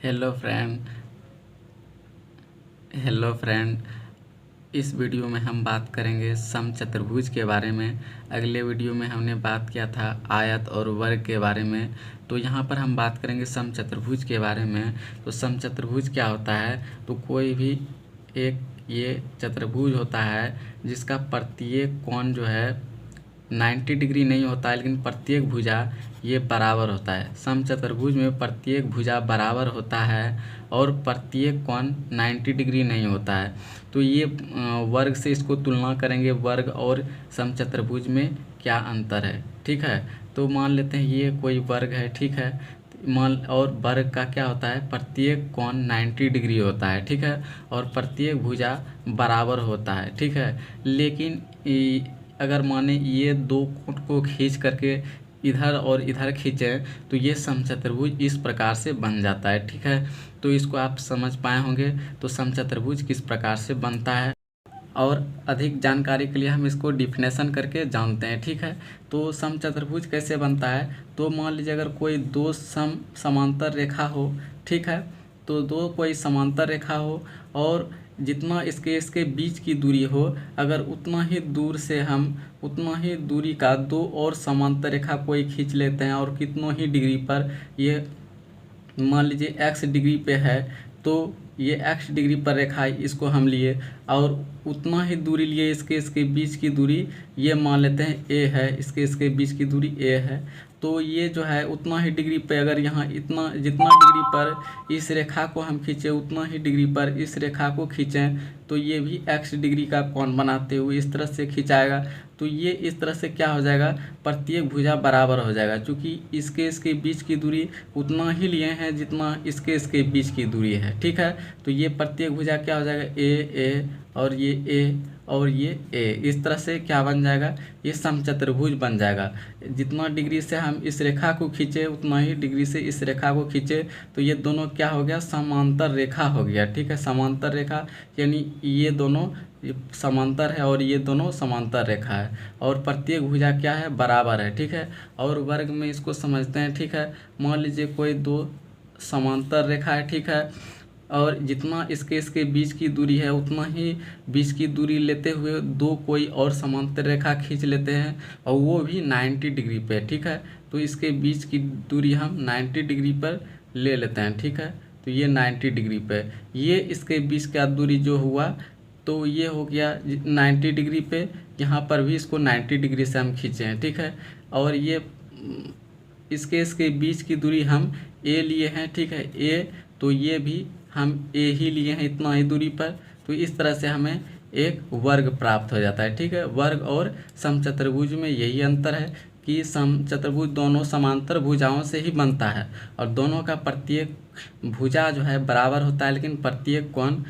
Hello friend hello friend. इस video में हम बात करेंगे समचतुर्भुज के बारे में। अगले वीडियो में हमने बात किया था आयत और वर्ग के बारे में, तो यहाँ पर हम बात करेंगे समचतुर्भुज के बारे में। तो समचतुर्भुज क्या होता है? तो कोई भी एक ये चतुर्भुज होता है जिसका प्रत्येक कोण जो है 90 डिग्री नहीं होता है, लेकिन प्रत्येक भुजा ये बराबर होता है। समचतुर्भुज में प्रत्येक भुजा बराबर होता है और प्रत्येक कोण 90 डिग्री नहीं होता है। तो ये वर्ग से इसको तुलना करेंगे, वर्ग और समचतुर्भुज में क्या अंतर है। ठीक है, तो मान लेते हैं ये कोई वर्ग है। ठीक है, और वर्ग का क्या होता है? प्रत्येक कोण 90 डिग्री होता है। ठीक है, और प्रत्येक भुजा बराबर होता है। ठीक है, लेकिन अगर माने ये दो कोण को खींच करके इधर और इधर खींचें तो ये समचतुर्भुज इस प्रकार से बन जाता है। ठीक है, तो इसको आप समझ पाए होंगे। तो समचतुर्भुज किस प्रकार से बनता है और अधिक जानकारी के लिए हम इसको डिफिनेशन करके जानते हैं। ठीक है, तो समचतुर्भुज कैसे बनता है? तो मान लीजिए अगर कोई दो समांतर रेखा हो। ठीक है, तो दो कोई समांतर रेखा हो और जितना इसके बीच की दूरी हो, अगर उतना ही दूर से हम उतना ही दूरी का दो और समांतर रेखा कोई खींच लेते हैं और कितनों ही डिग्री पर, ये मान लीजिए x डिग्री पे है, तो ये x डिग्री पर रेखा है, इसको हम लिए और उतना ही दूरी लिए इसके बीच की दूरी ये मान लेते हैं a है, इसके बीच की दूरी a है। तो ये जो है उतना ही डिग्री पे, अगर यहाँ इतना जितना डिग्री पर इस रेखा को हम खींचें उतना ही डिग्री पर इस रेखा को खींचें तो ये भी x डिग्री का कोण बनाते हुए इस तरह से खिंचाएगा। तो ये इस तरह से क्या हो जाएगा? प्रत्येक भुजा बराबर हो जाएगा, क्योंकि इसके बीच की दूरी उतना ही लिए हैं जितना इसके बीच की दूरी है। ठीक है, तो ये प्रत्येक भुजा क्या हो जाएगा? ए और ये ए और ये ए, इस तरह से क्या बन जाएगा? ये समचतुर्भुज बन जाएगा। जितना डिग्री से हम इस रेखा को खींचे उतना ही डिग्री से इस रेखा को खींचे तो ये दोनों क्या हो गया? समांतर रेखा हो गया। ठीक है, समांतर रेखा यानी ये दोनों समांतर है और ये दोनों समांतर रेखा है और प्रत्येक भुजा क्या है? बराबर है। ठीक है, और वर्ग में इसको समझते हैं। ठीक है, मान लीजिए कोई दो समांतर रेखा है। ठीक है, और जितना इसके बीच की दूरी है उतना ही बीच की दूरी लेते हुए दो कोई और समांतर रेखा खींच लेते हैं और वो भी 90 डिग्री पे। ठीक है, तो इसके बीच की दूरी हम 90 डिग्री पर ले लेते हैं। ठीक है, तो ये 90 डिग्री पे, ये इसके बीच का दूरी जो हुआ तो ये हो गया 90 डिग्री पे। यहाँ पर भी इसको 90 डिग्री से हम खींचे हैं। ठीक है, और ये इसके बीच की दूरी हम ए लिए हैं। ठीक है, ए, तो ये भी हम ए ही लिए हैं इतना ही दूरी पर। तो इस तरह से हमें एक वर्ग प्राप्त हो जाता है। ठीक है, वर्ग और समचतुर्भुज में यही अंतर है कि समचतुर्भुज दोनों समांतर भुजाओं से ही बनता है और दोनों का प्रत्येक भुजा जो है बराबर होता है, लेकिन प्रत्येक कोण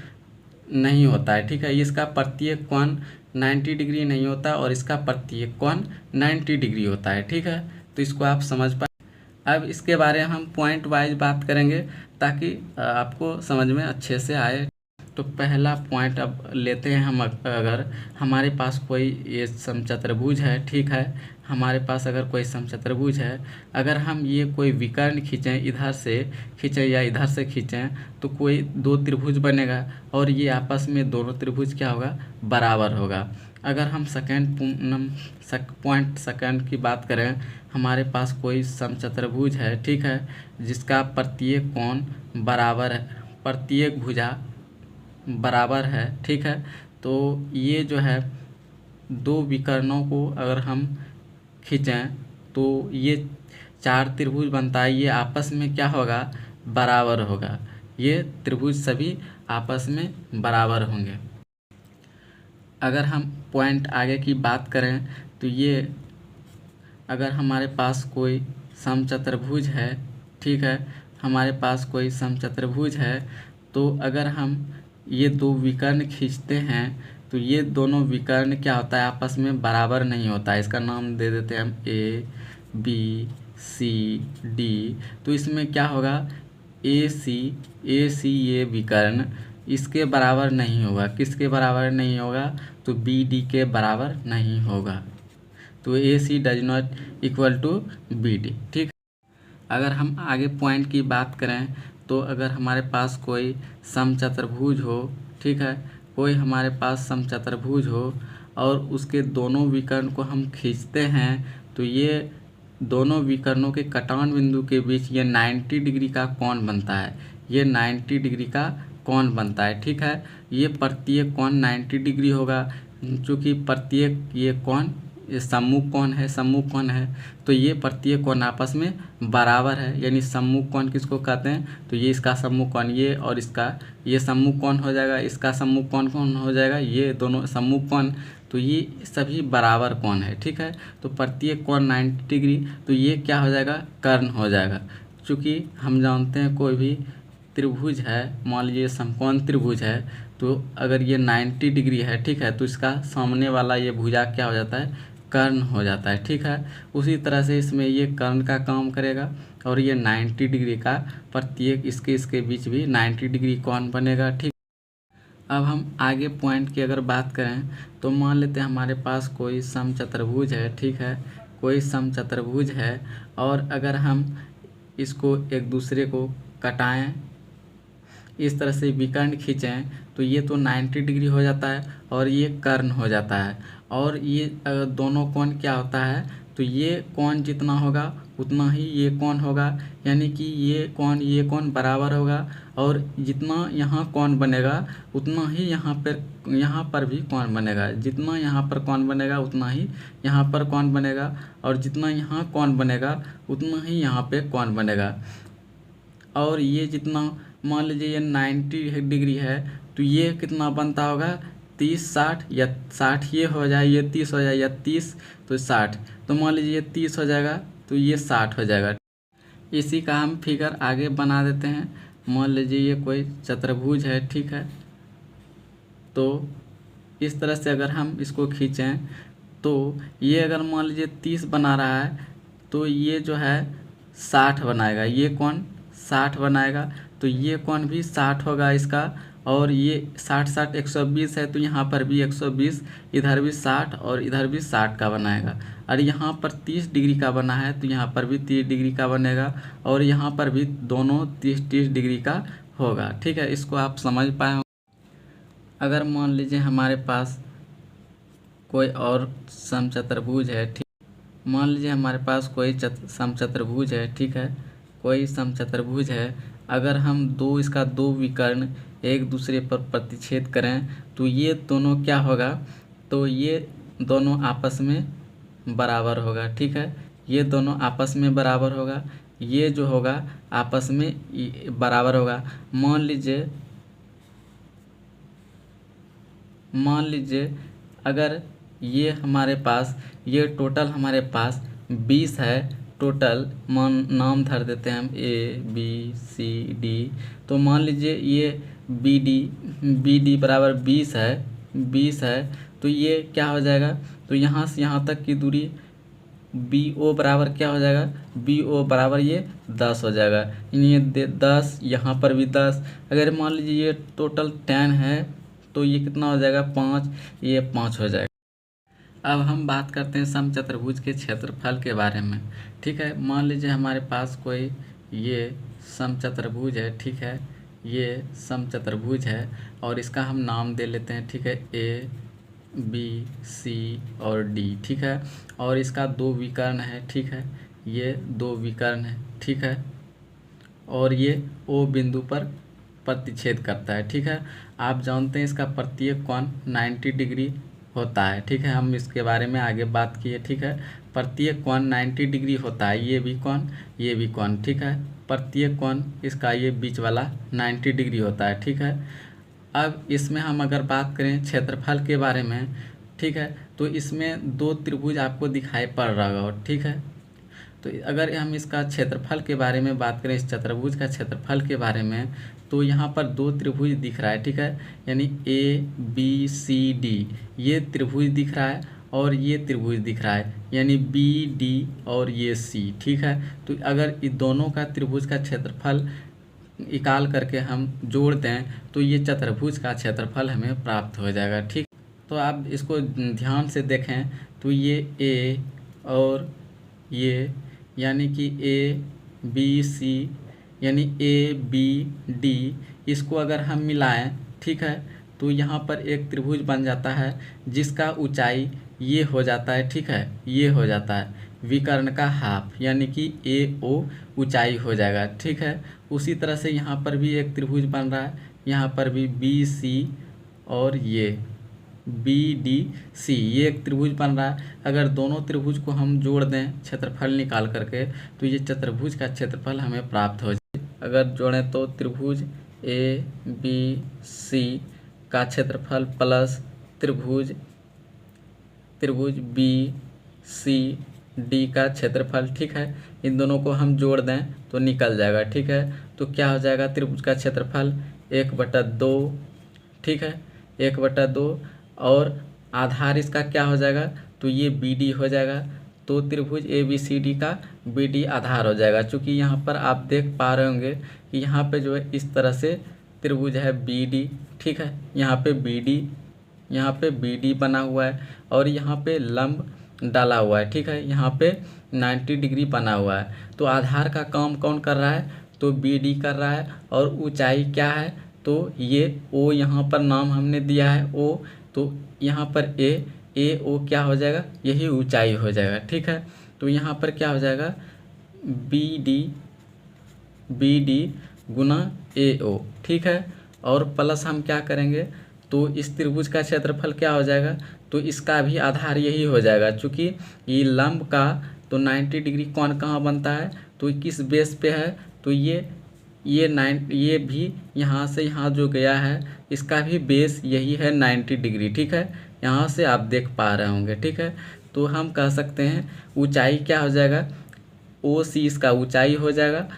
नहीं होता है। ठीक है, इसका प्रत्येक कोण 90 डिग्री नहीं होता और इसका प्रत्येक कोण 90 डिग्री होता है। ठीक है, तो इसको आप समझ पाए। अब इसके बारे में हम पॉइंट वाइज बात करेंगे ताकि आपको समझ में अच्छे से आए। तो पहला पॉइंट अब लेते हैं हम। अगर हमारे पास कोई ये समचतुर्भुज है। ठीक है, हमारे पास अगर कोई समचतुर्भुज है, अगर हम ये कोई विकर्ण खींचें, इधर से खींचें या इधर से खींचें तो कोई दो त्रिभुज बनेगा और ये आपस में दोनों त्रिभुज क्या होगा? बराबर होगा। अगर हम पॉइंट सेकंड की बात करें, हमारे पास कोई समचतुर्भुज है। ठीक है, जिसका प्रत्येक कोण बराबर है, प्रत्येक भुजा बराबर है। ठीक है, तो ये जो है दो विकर्णों को अगर हम खींचें तो ये चार त्रिभुज बनता है। ये आपस में क्या होगा? बराबर होगा। ये त्रिभुज सभी आपस में बराबर होंगे। अगर हम पॉइंट आगे की बात करें तो ये अगर हमारे पास कोई समचतुर्भुज है। ठीक है, हमारे पास कोई समचतुर्भुज है, तो अगर हम ये दो विकर्ण खींचते हैं तो ये दोनों विकर्ण क्या होता है? आपस में बराबर नहीं होता है। इसका नाम दे देते हैं हम ए बी सी डी। तो इसमें क्या होगा? ए सी ये विकर्ण इसके बराबर नहीं होगा। किसके बराबर नहीं होगा? तो बी डी के बराबर नहीं होगा। तो A C does not equal to B D. ठीक, अगर हम आगे पॉइंट की बात करें तो अगर हमारे पास कोई समचतुर्भुज हो, ठीक है, कोई हमारे पास समचतुर्भुज हो और उसके दोनों विकर्ण को हम खींचते हैं तो ये दोनों विकर्णों के कटान बिंदु के बीच ये 90 डिग्री का कोण बनता है। ये 90 डिग्री का कोण बनता है, ठीक है। ये प्रत्येक कोण 90 डिग्री होगा, चूँकि प्रत्येक ये कोण ये सम्मुख कोण है तो ये प्रत्येक कोण आपस में बराबर है, यानी सम्मुख कोण किसको कहते हैं, तो ये इसका सम्मुख कोण, ये और इसका ये सम्मुख कोण हो जाएगा, इसका सम्मुख कोण कौन हो जाएगा, ये दोनों सम्मुख कोण, तो ये सभी बराबर कोण है, ठीक है। तो प्रत्येक कोण 90 डिग्री, तो ये क्या हो जाएगा, कर्ण हो जाएगा। चूँकि हम जानते हैं कोई भी त्रिभुज है, मान लीजिए समकोण त्रिभुज है, तो अगर ये 90 डिग्री है, ठीक है, तो इसका सामने वाला ये भुजा क्या हो जाता है, कर्ण हो जाता है, ठीक है। उसी तरह से इसमें ये कर्ण का काम करेगा और ये 90 डिग्री का प्रत्येक इसके बीच भी 90 डिग्री कोण बनेगा, ठीक। अब हम आगे पॉइंट की अगर बात करें तो मान लेते हैं हमारे पास कोई समचतुर्भुज है, ठीक है, कोई समचतुर्भुज है और अगर हम इसको एक दूसरे को कटाएं, इस तरह से विकर्ण खींचें तो ये तो 90 डिग्री हो जाता है और ये कर्ण हो जाता है। और ये दोनों कोण क्या होता है, तो ये कोण जितना होगा उतना ही ये कोण होगा, यानी कि ये कोण बराबर होगा और जितना यहाँ कोण बनेगा उतना ही यहाँ पर भी कोण बनेगा, जितना यहाँ पर कोण बनेगा उतना ही यहाँ पर कोण बनेगा और जितना यहाँ कोण बनेगा उतना ही यहाँ पे कोण बनेगा। और ये जितना मान लीजिए ये 90 डिग्री है तो ये कितना बनता होगा, 30 60 या 60 ये हो जाए, ये 30 हो जाए या 30 तो 60, तो मान लीजिए ये 30 हो जाएगा तो ये 60 हो जाएगा। इसी का हम फिगर आगे बना देते हैं। मान लीजिए ये कोई चतुर्भुज है, ठीक है, तो इस तरह से अगर हम इसको खींचें तो ये अगर मान लीजिए 30 बना रहा है तो ये जो है 60 बनाएगा, ये कोण 60 बनाएगा, तो ये कोण भी 60 होगा इसका। और ये 60 60 120 है तो यहाँ पर भी 120, इधर भी 60 और इधर भी 60 का बनाएगा। और यहाँ पर 30 डिग्री का बना है तो यहाँ पर भी 30 डिग्री का बनेगा और यहाँ पर भी दोनों 30 डिग्री का होगा, ठीक है। इसको आप समझ पाए। अगर मान लीजिए हमारे पास कोई और समचतुर्भुज है, ठीक, मान लीजिए हमारे पास कोई समचतुर्भुज है, ठीक है, कोई समचतुर्भुज है, अगर हम इसका दो विकर्ण एक दूसरे पर प्रतिच्छेद करें तो ये दोनों क्या होगा, तो ये दोनों आपस में बराबर होगा, ठीक है, ये दोनों आपस में बराबर होगा, ये जो होगा आपस में बराबर होगा। मान लीजिए अगर ये हमारे पास ये टोटल हमारे पास 20 है, टोटल नाम धर देते हैं हम ABCD, तो मान लीजिए ये BD बराबर 20 है, तो ये क्या हो जाएगा, तो यहाँ से यहाँ तक की दूरी BO बराबर क्या हो जाएगा, BO बराबर ये 10 हो जाएगा, ये 10, यहाँ पर भी 10। अगर मान लीजिए ये टोटल 10 है तो ये कितना हो जाएगा, 5, ये 5 हो जाएगा। अब हम बात करते हैं समचतुर्भुज के क्षेत्रफल के बारे में, ठीक है। मान लीजिए हमारे पास कोई ये समचतुर्भुज है, ठीक है, ये समचतुर्भुज है और इसका हम नाम दे लेते हैं, ठीक है, ABC और D, ठीक है, और इसका दो विकर्ण है, ठीक है, ये दो विकर्ण है, ठीक है, और ये O बिंदु पर प्रतिच्छेद करता है, ठीक है। आप जानते हैं इसका प्रत्येक कोण 90 डिग्री होता है, ठीक है, हम इसके बारे में आगे बात किए, ठीक है, प्रत्येक कोण 90 डिग्री होता है, ये भी कोण, ठीक है, प्रत्येक कोण इसका ये बीच वाला 90 डिग्री होता है, ठीक है। अब इसमें हम अगर बात करें क्षेत्रफल के बारे में, ठीक है, तो इसमें दो त्रिभुज आपको दिखाई पड़ रहा होगा, ठीक है। तो अगर हम इसका क्षेत्रफल के बारे में बात करें, इस चतुर्भुज का क्षेत्रफल के बारे में, तो यहाँ पर दो त्रिभुज दिख रहा है, ठीक है, यानी ABCD ये त्रिभुज दिख रहा है और ये त्रिभुज दिख रहा है, यानी BD और ये C, ठीक है। तो अगर इन दोनों का त्रिभुज का क्षेत्रफल निकाल करके हम जोड़ दें तो ये चतुर्भुज का क्षेत्रफल हमें प्राप्त हो जाएगा, ठीक। तो आप इसको ध्यान से देखें तो ये A और ये यानी कि ABC यानी ए बी डी, इसको अगर हम मिलाएं, ठीक है, तो यहाँ पर एक त्रिभुज बन जाता है जिसका ऊंचाई ये हो जाता है, ठीक है, ये हो जाता है विकर्ण का हाफ, यानी कि ए ओ ऊंचाई हो जाएगा, ठीक है। उसी तरह से यहाँ पर भी एक त्रिभुज बन रहा है, यहाँ पर भी बी सी और ये बी डी सी, ये एक त्रिभुज बन रहा है। अगर दोनों त्रिभुज को हम जोड़ दें क्षेत्रफल निकाल करके, तो ये चतुर्भुज का क्षेत्रफल हमें प्राप्त हो जाए। अगर जोड़ें तो त्रिभुज ए बी सी का क्षेत्रफल प्लस त्रिभुज बी सी डी का क्षेत्रफल, ठीक है, इन दोनों को हम जोड़ दें तो निकल जाएगा, ठीक है। तो क्या हो जाएगा, त्रिभुज का क्षेत्रफल 1/2, ठीक है, 1/2, और आधार इसका क्या हो जाएगा, तो ये बी डी हो जाएगा। तो त्रिभुज ए बी सी डी का बी डी आधार हो जाएगा। चूँकि यहाँ पर आप देख पा रहे होंगे कि यहाँ पे जो है इस तरह से त्रिभुज है बी डी, ठीक है, यहाँ पे बी डी बना हुआ है और यहाँ पे लंब डाला हुआ है, ठीक है, यहाँ पे 90 डिग्री बना हुआ है। तो आधार का काम कौन कर रहा है, तो बी डी कर रहा है। और ऊंचाई क्या है, तो ये ओ यहाँ पर नाम हमने दिया है ओ, तो यहाँ पर ए ओ क्या हो जाएगा, यही ऊंचाई हो जाएगा, ठीक है। तो यहाँ पर क्या हो जाएगा, बी डी गुना ए ओ, ठीक है। और प्लस हम क्या करेंगे, तो इस त्रिभुज का क्षेत्रफल क्या हो जाएगा, तो इसका भी आधार यही हो जाएगा। चूँकि ये लंब का तो 90 डिग्री कौन कहाँ बनता है, तो किस बेस पे है, तो ये भी यहाँ से यहाँ जो गया है इसका भी बेस यही है 90 डिग्री, ठीक है, यहाँ से आप देख पा रहे होंगे, ठीक है। तो हम कह सकते हैं ऊंचाई क्या हो जाएगा, ओ सी इसका ऊंचाई हो जाएगा,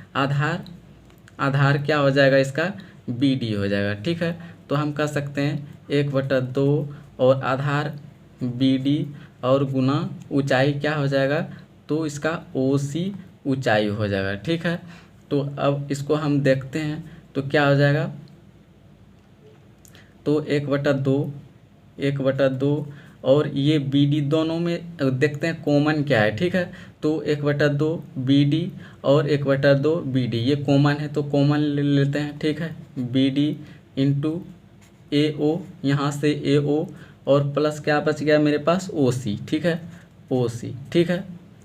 आधार क्या हो जाएगा इसका, बी डी हो जाएगा, ठीक है। तो हम कह सकते हैं 1/2 और आधार बी डी और गुना ऊंचाई क्या हो जाएगा, तो इसका ओ सी ऊंचाई हो जाएगा, ठीक है। तो अब इसको हम देखते हैं तो क्या हो जाएगा, तो 1/2 और ये बी डी दोनों में देखते हैं कॉमन क्या है, ठीक है। तो 1/2 बी डी और 1/2 बी डी ये कॉमन है, तो कॉमन ले लेते हैं, ठीक है। बी डी इंटू ए ओ, यहाँ से ए ओ और प्लस क्या बच गया मेरे पास, ओ सी, ठीक है, ओ सी, ठीक है,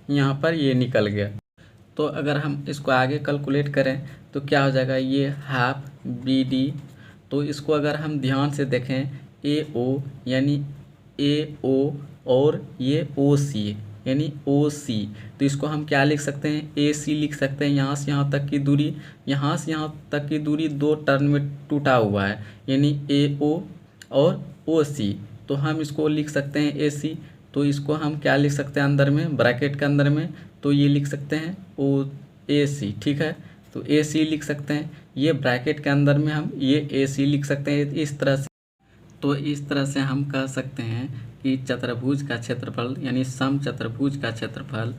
यहाँ पर ये निकल गया। तो अगर हम इसको आगे कैलकुलेट करें तो क्या हो जाएगा, ये हाफ बी डी, तो इसको अगर हम ध्यान से देखें ए ओ यानी ए ओ और ये ओ सी यानी ओ सी, तो इसको हम क्या लिख सकते हैं, ए सी लिख सकते हैं। यहाँ से यहाँ तक की दूरी, यहाँ से यहाँ तक की दूरी दो टर्न में टूटा हुआ है, यानी ए ओ और ओ सी, तो हम इसको लिख सकते हैं ए सी। तो इसको हम क्या लिख सकते हैं अंदर में, ब्रैकेट के अंदर में, तो ये लिख सकते हैं ओ ए सी, ठीक है। तो ए सी लिख सकते हैं, ये ब्रैकेट के अंदर में हम ये ए सी लिख सकते हैं इस तरह से। तो इस तरह से हम कह सकते हैं कि चतुर्भुज का क्षेत्रफल यानी समचतुर्भुज का क्षेत्रफल,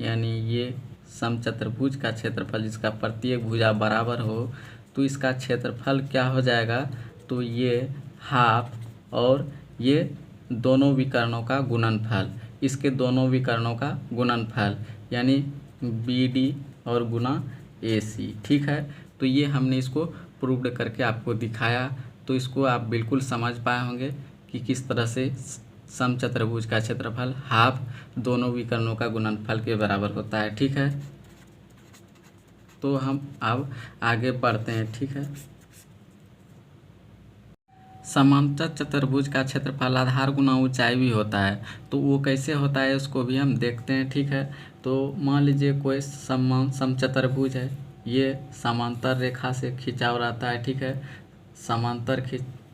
यानी ये समचतुर्भुज का क्षेत्रफल जिसका प्रत्येक भुजा बराबर हो, तो इसका क्षेत्रफल क्या हो जाएगा, तो ये हाफ और ये दोनों विकर्णों का गुणनफल, इसके दोनों विकर्णों का गुणनफल यानी बी डी और गुना ए सी, ठीक है। तो ये हमने इसको प्रूव्ड करके आपको दिखाया, तो इसको आप बिल्कुल समझ पाए होंगे कि किस तरह से समचतुर्भुज का क्षेत्रफल हाफ दोनों विकर्णों का गुणनफल के बराबर होता है, ठीक है। तो हम अब आगे बढ़ते हैं, ठीक है। समांतर चतुर्भुज का क्षेत्रफल आधार गुना ऊंचाई भी होता है, तो वो कैसे होता है उसको भी हम देखते हैं, ठीक है। तो मान लीजिए कोई समचतुर्भुज है, ये समांतर रेखा से खिंचा हुआ रहता है, ठीक है, समांतर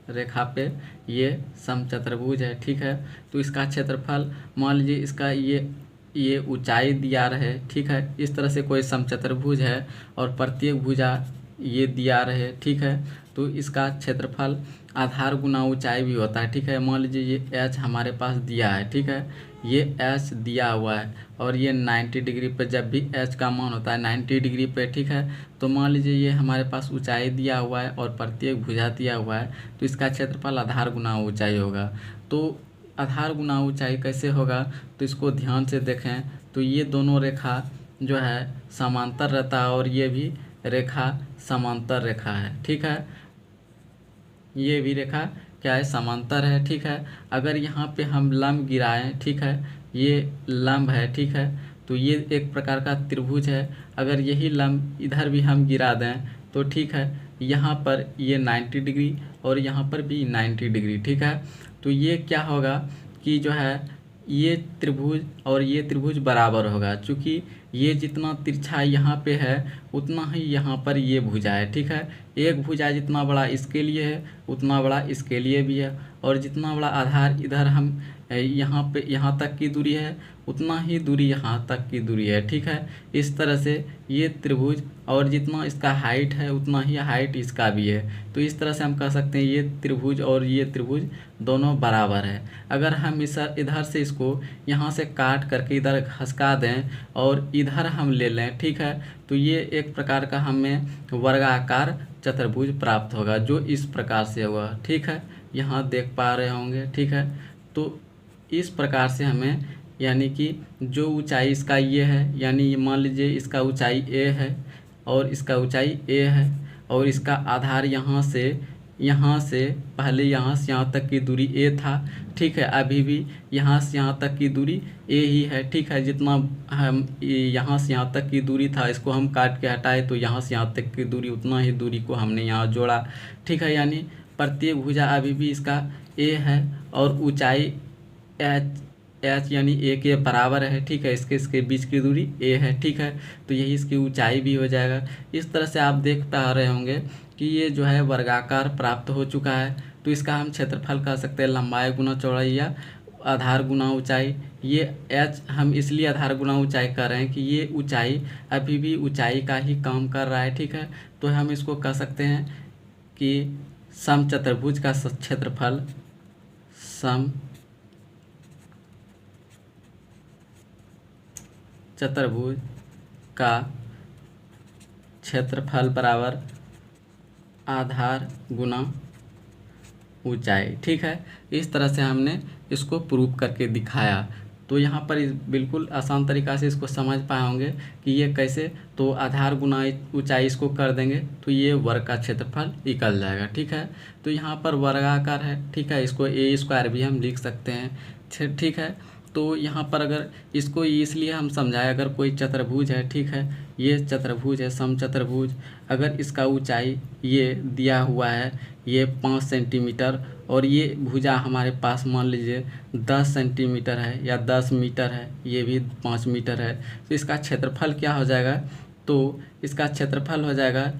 रेखा पे ये समचतुर्भुज है, ठीक है। तो इसका क्षेत्रफल मान लीजिए इसका ये ऊंचाई दिया रहे, ठीक है, इस तरह से कोई समचतुर्भुज है और प्रत्येक भुजा ये दिया रहे, ठीक है। तो इसका क्षेत्रफल आधार गुना ऊंचाई भी होता है, ठीक है। मान लीजिए ये एच हमारे पास दिया है, ठीक है, ये एच दिया हुआ है और ये 90 डिग्री पे जब भी एच का मान होता है 90 डिग्री पे, ठीक है। तो मान लीजिए ये हमारे पास ऊंचाई दिया हुआ है और प्रत्येक भुजा दिया हुआ है, तो इसका क्षेत्रफल आधार गुना ऊंचाई होगा। तो आधार गुना ऊंचाई कैसे होगा, तो इसको ध्यान से देखें तो ये दोनों रेखा जो है समांतर रहता है और ये भी रेखा समांतर रेखा है, ठीक है। ये भी रेखा क्या है, समांतर है, ठीक है। अगर यहाँ पे हम लंब गिराएं, ठीक है, ये लंब है, ठीक है, तो ये एक प्रकार का त्रिभुज है। अगर यही लंब इधर भी हम गिरा दें तो ठीक है, यहाँ पर ये 90 डिग्री और यहाँ पर भी 90 डिग्री, ठीक है। तो ये क्या होगा कि जो है ये त्रिभुज और ये त्रिभुज बराबर होगा, क्योंकि ये जितना तिरछा यहाँ पे है उतना ही यहाँ पर ये भुजा है, ठीक है। एक भुजा जितना बड़ा इसके लिए है उतना बड़ा इसके लिए भी है, और जितना बड़ा आधार इधर हम यहाँ पे यहाँ तक की दूरी है उतना ही दूरी यहाँ तक की दूरी है, ठीक है। इस तरह से ये त्रिभुज और जितना इसका हाइट है उतना ही हाइट इसका भी है। तो इस तरह से हम कह सकते हैं ये त्रिभुज और ये त्रिभुज दोनों बराबर है। अगर हम इधर से इसको यहाँ से काट करके इधर खसका दें और इधर हम ले लें, ठीक है, तो ये एक प्रकार का हमें वर्गाकार चतुर्भुज प्राप्त होगा, जो इस प्रकार से होगा, ठीक है। यहाँ देख पा रहे होंगे, ठीक है। तो इस प्रकार से हमें, यानी कि जो ऊंचाई इसका ये है, यानी मान लीजिए इसका ऊंचाई ए है और इसका ऊंचाई ए है, और इसका आधार यहाँ से पहले यहाँ से यहाँ तक की दूरी ए था, ठीक है। अभी भी यहाँ से यहाँ तक की दूरी ए ही है, ठीक है। जितना हम यहाँ से यहाँ तक की दूरी था इसको हम काट के हटाए तो यहाँ से यहाँ तक की दूरी उतना ही दूरी को हमने यहाँ जोड़ा, ठीक है। यानी प्रत्येक भुजा अभी भी इसका ए है और ऊंचाई एच यानी ए के बराबर है, ठीक है। इसके बीच की दूरी ए है, ठीक है। तो यही इसकी ऊंचाई भी हो जाएगा। इस तरह से आप देख पा रहे होंगे कि ये जो है वर्गाकार प्राप्त हो चुका है। तो इसका हम क्षेत्रफल कह सकते हैं लंबाई गुना चौड़ाई या आधार गुना ऊंचाई। ये एच हम इसलिए आधार गुना ऊंचाई कर रहे हैं कि ये ऊंचाई अभी भी ऊंचाई का ही काम कर रहा है, ठीक है। तो हम इसको कह सकते हैं कि समचतुर्भुज का क्षेत्रफल चतुर्भुज का क्षेत्रफल बराबर आधार गुना ऊंचाई, ठीक है। इस तरह से हमने इसको प्रूव करके दिखाया। तो यहाँ पर बिल्कुल आसान तरीक़ा से इसको समझ पाए होंगे कि ये कैसे, तो आधार गुना ऊंचाई इसको कर देंगे तो ये वर्ग का क्षेत्रफल निकल जाएगा, ठीक है। तो यहाँ पर वर्गाकार है, ठीक है, इसको ए स्क्वायर भी हम लिख सकते हैं, ठीक है। तो यहाँ पर अगर इसको इसलिए हम समझाएं, अगर कोई चतुर्भुज है, ठीक है, ये चतुर्भुज है समचतुर्भुज, अगर इसका ऊंचाई ये दिया हुआ है ये 5 सेंटीमीटर और ये भुजा हमारे पास मान लीजिए 10 सेंटीमीटर है या 10 मीटर है, ये भी 5 मीटर है, तो इसका क्षेत्रफल क्या हो जाएगा, तो इसका क्षेत्रफल हो जाएगा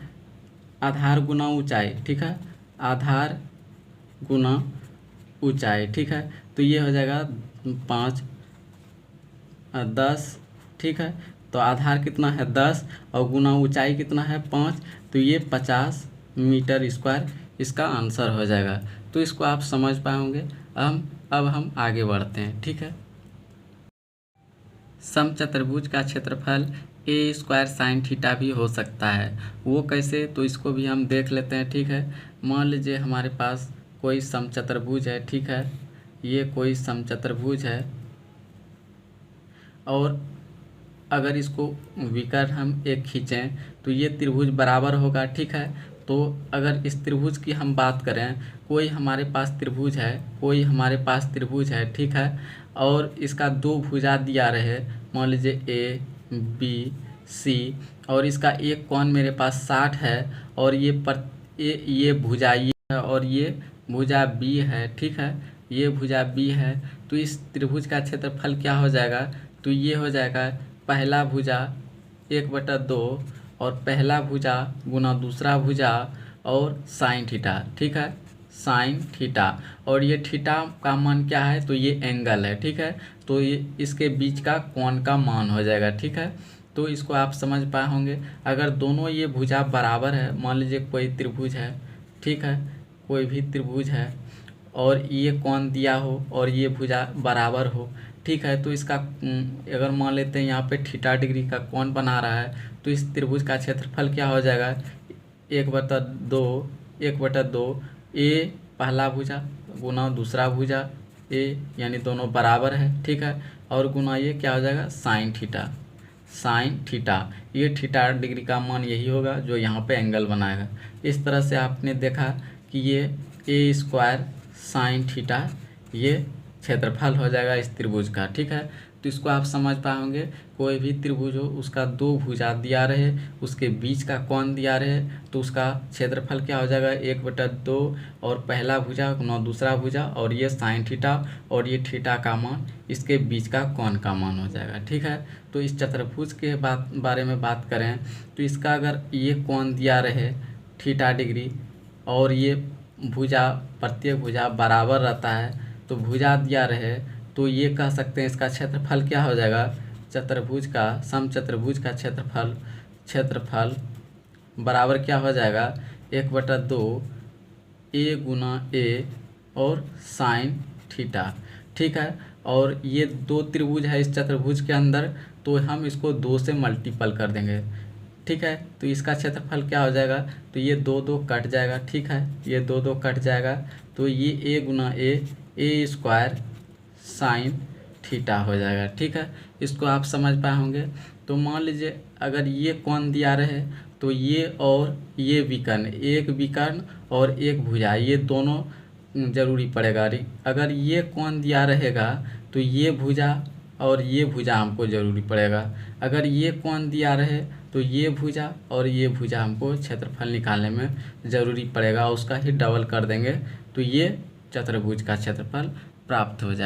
आधार गुना ऊंचाई, ठीक है, आधार गुना ऊंचाई, ठीक है। तो ये हो जाएगा 5 10, ठीक है। तो आधार कितना है 10 और गुना ऊंचाई कितना है 5, तो ये 50 मीटर स्क्वायर इसका आंसर हो जाएगा। तो इसको आप समझ पाए होंगे। अब हम आगे बढ़ते हैं, ठीक है। समचतुर्भुज का क्षेत्रफल ए स्क्वायर साइन थीटा भी हो सकता है, वो कैसे, तो इसको भी हम देख लेते हैं, ठीक है। मान लीजिए हमारे पास कोई समचतुर्भुज है, ठीक है, ये कोई समचतुर्भुज है और अगर इसको विकर्ण हम एक खींचें तो ये त्रिभुज बराबर होगा, ठीक है। तो अगर इस त्रिभुज की हम बात करें, कोई हमारे पास त्रिभुज है, ठीक है, और इसका 2 भुजा दिया रहे, मान लीजिए ए बी सी, और इसका एक कोण मेरे पास 60 है और ये भुजा ये है और ये भुजा बी है, ठीक है, ये भुजा बी है। तो इस त्रिभुज का क्षेत्रफल क्या हो जाएगा, तो ये हो जाएगा पहला भुजा 1/2 और पहला भुजा गुना दूसरा भुजा और साइन थीटा, ठीक है, साइन थीटा, और ये थीटा का मान क्या है, तो ये एंगल है, ठीक है। तो ये इसके बीच का कोण का मान हो जाएगा, ठीक है। तो इसको आप समझ पाए होंगे। अगर दोनों ये भुजा बराबर है, मान लीजिए कोई त्रिभुज है, ठीक है, कोई भी त्रिभुज है और ये कोण दिया हो और ये भुजा बराबर हो, ठीक है, तो इसका अगर मान लेते हैं यहाँ पे थीटा डिग्री का कोण बना रहा है, तो इस त्रिभुज का क्षेत्रफल क्या हो जाएगा 1/2 ए पहला भुजा गुना दूसरा भुजा ए, यानी दोनों बराबर है, ठीक है, और गुना ये क्या हो जाएगा साइन थीटा, साइन थीटा। ये थीटा डिग्री का मान यही होगा जो यहाँ पे एंगल बनाएगा। इस तरह से आपने देखा कि ये ए स्क्वायर साइन थीटा ये क्षेत्रफल हो जाएगा इस त्रिभुज का। ठीक है, तो इसको आप समझ पाएंगे। कोई भी त्रिभुज हो उसका दो भुजा दिया रहे, उसके बीच का कोण दिया रहे, तो उसका क्षेत्रफल क्या हो जाएगा 1/2 और पहला भुजा न दूसरा भुजा और ये साइन थीटा और ये थीटा का मान इसके बीच का कोण का मान हो जाएगा। ठीक है, तो इस चतुर्भुज के बारे में बात करें तो इसका अगर ये कोण दिया रहे थीटा डिग्री और ये भुजा प्रत्येक भुजा बराबर रहता है तो भुजा दिया रहे तो ये कह सकते हैं इसका क्षेत्रफल क्या हो जाएगा, चतुर्भुज का समचतुर्भुज का क्षेत्रफल बराबर क्या हो जाएगा 1/2 ए गुना ए और साइन थीटा। ठीक है, और ये दो त्रिभुज है इस चतुर्भुज के अंदर तो हम इसको 2 से मल्टीपल कर देंगे। ठीक है, तो इसका क्षेत्रफल क्या हो जाएगा, तो ये 2 कट जाएगा। ठीक है, ये 2 कट जाएगा तो ये ए गुना ए स्क्वायर साइन थीटा हो जाएगा। ठीक है, इसको आप समझ पाए होंगे। तो मान लीजिए अगर ये कोण दिया रहे तो ये और ये विकर्ण, एक विकर्ण और एक भुजा, ये दोनों जरूरी पड़ेगा। अगर ये कोण दिया रहेगा तो ये भुजा और ये भुजा हमको जरूरी पड़ेगा। अगर ये कोण दिया रहे तो ये भुजा और ये भुजा हमको क्षेत्रफल निकालने में ज़रूरी पड़ेगा, उसका ही डबल कर देंगे तो ये चतुर्भुज का क्षेत्रफल प्राप्त हो जाएगा।